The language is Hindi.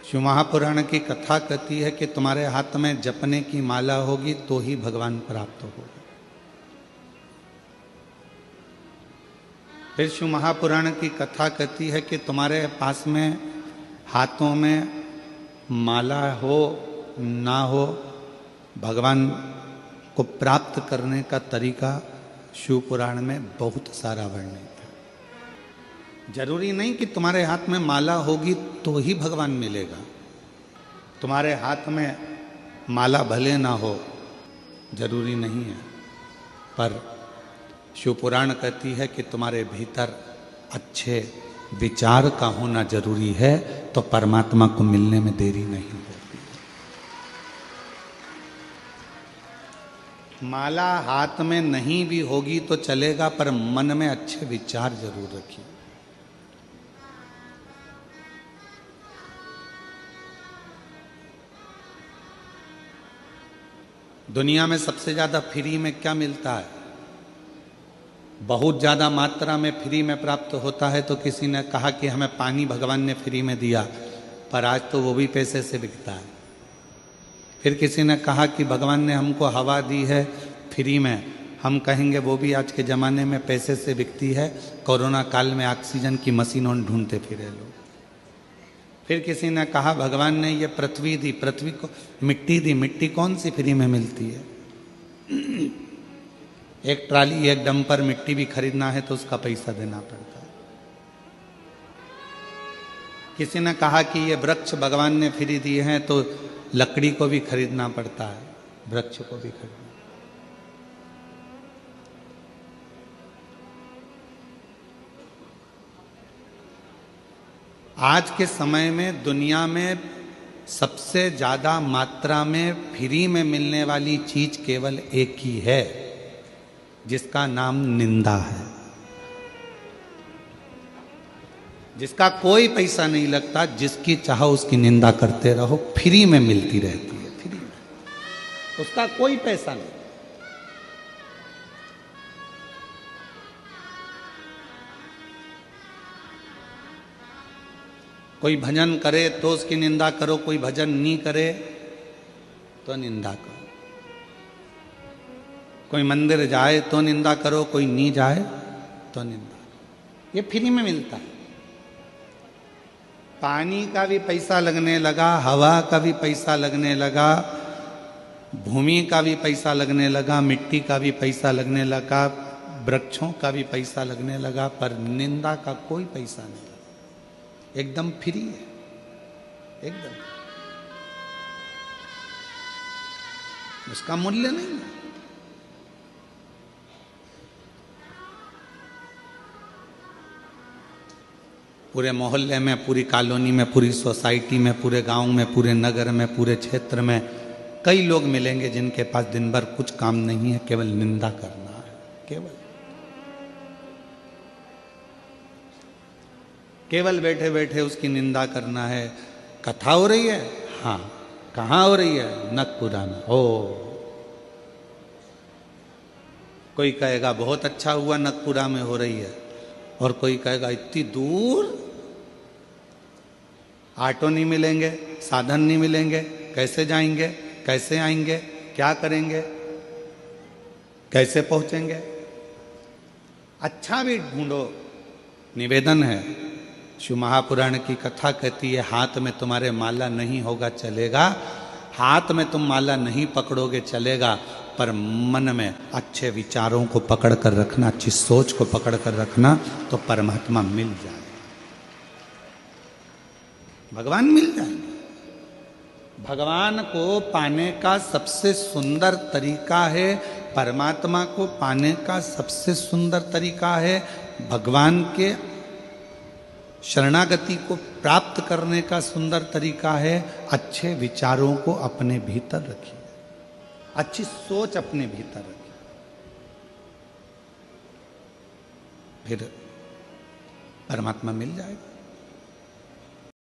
शिव महापुराण की कथा कहती है कि तुम्हारे हाथ में जपने की माला होगी तो ही भगवान प्राप्त होगा। फिर शिव महापुराण की कथा कहती है कि तुम्हारे पास में हाथों में माला हो ना हो, भगवान को प्राप्त करने का तरीका शिव पुराण में बहुत सारा वर्णित है। जरूरी नहीं कि तुम्हारे हाथ में माला होगी तो ही भगवान मिलेगा। तुम्हारे हाथ में माला भले ना हो, जरूरी नहीं है, पर शिव पुराण कहती है कि तुम्हारे भीतर अच्छे विचार का होना जरूरी है, तो परमात्मा को मिलने में देरी नहीं होती। माला हाथ में नहीं भी होगी तो चलेगा, पर मन में अच्छे विचार जरूर रखिए। दुनिया में सबसे ज्यादा फ्री में क्या मिलता है? बहुत ज्यादा मात्रा में फ्री में प्राप्त होता है। तो किसी ने कहा कि हमें पानी भगवान ने फ्री में दिया, पर आज तो वो भी पैसे से बिकता है। फिर किसी ने कहा कि भगवान ने हमको हवा दी है फ्री में, हम कहेंगे वो भी आज के ज़माने में पैसे से बिकती है। कोरोना काल में ऑक्सीजन की मशीनों ढूंढते फिरे लोग। फिर किसी ने कहा भगवान ने ये पृथ्वी दी, पृथ्वी को मिट्टी दी, मिट्टी कौन सी फ्री में मिलती है? एक ट्राली एक डंपर मिट्टी भी खरीदना है तो उसका पैसा देना पड़ता है। किसी ने कहा कि ये वृक्ष भगवान ने फ्री दिए हैं तो लकड़ी को भी खरीदना पड़ता है, वृक्ष को भी खरीदना। आज के समय में दुनिया में सबसे ज्यादा मात्रा में फ्री में मिलने वाली चीज केवल एक ही है, जिसका नाम निंदा है। जिसका कोई पैसा नहीं लगता, जिसकी चाहो उसकी निंदा करते रहो, फ्री में मिलती रहती है, फ्री में, उसका कोई पैसा नहीं। कोई भजन करे तो उसकी निंदा करो, कोई भजन नहीं करे तो निंदा करो। कोई मंदिर जाए तो निंदा करो, कोई नहीं जाए तो निंदा करो। ये फ्री में मिलता है। पानी का भी पैसा लगने लगा, हवा का भी पैसा लगने लगा, भूमि का भी पैसा लगने लगा, मिट्टी का भी पैसा लगने लगा, वृक्षों का भी पैसा लगने लगा, पर निंदा का कोई पैसा नहीं लगा। एकदम फ्री है, एकदम। उसका मूल्य नहीं है। पूरे मोहल्ले में, पूरी कॉलोनी में, पूरी सोसाइटी में, पूरे गांव में, पूरे नगर में, पूरे क्षेत्र में कई लोग मिलेंगे जिनके पास दिन भर कुछ काम नहीं है, केवल निंदा करना है। केवल बैठे बैठे उसकी निंदा करना है। कथा हो रही है, हाँ, कहाँ हो रही है? नकपुरा में। ओ, कोई कहेगा बहुत अच्छा हुआ नकपुरा में हो रही है, और कोई कहेगा इतनी दूर ऑटो नहीं मिलेंगे, साधन नहीं मिलेंगे, कैसे जाएंगे, कैसे आएंगे, क्या करेंगे, कैसे पहुंचेंगे? अच्छा भी ढूंढो। निवेदन है, शिव महापुराण की कथा कहती है हाथ में तुम्हारे माला नहीं होगा चलेगा, हाथ में तुम माला नहीं पकड़ोगे चलेगा, पर मन में अच्छे विचारों को पकड़ कर रखना, अच्छी सोच को पकड़ कर रखना, तो परमात्मा मिल जाए, भगवान मिल जाएंगे। भगवान को पाने का सबसे सुंदर तरीका है, परमात्मा को पाने का सबसे सुंदर तरीका है, भगवान के शरणागति को प्राप्त करने का सुंदर तरीका है, अच्छे विचारों को अपने भीतर रखिए, अच्छी सोच अपने भीतर रखिए, फिर परमात्मा मिल जाएगा।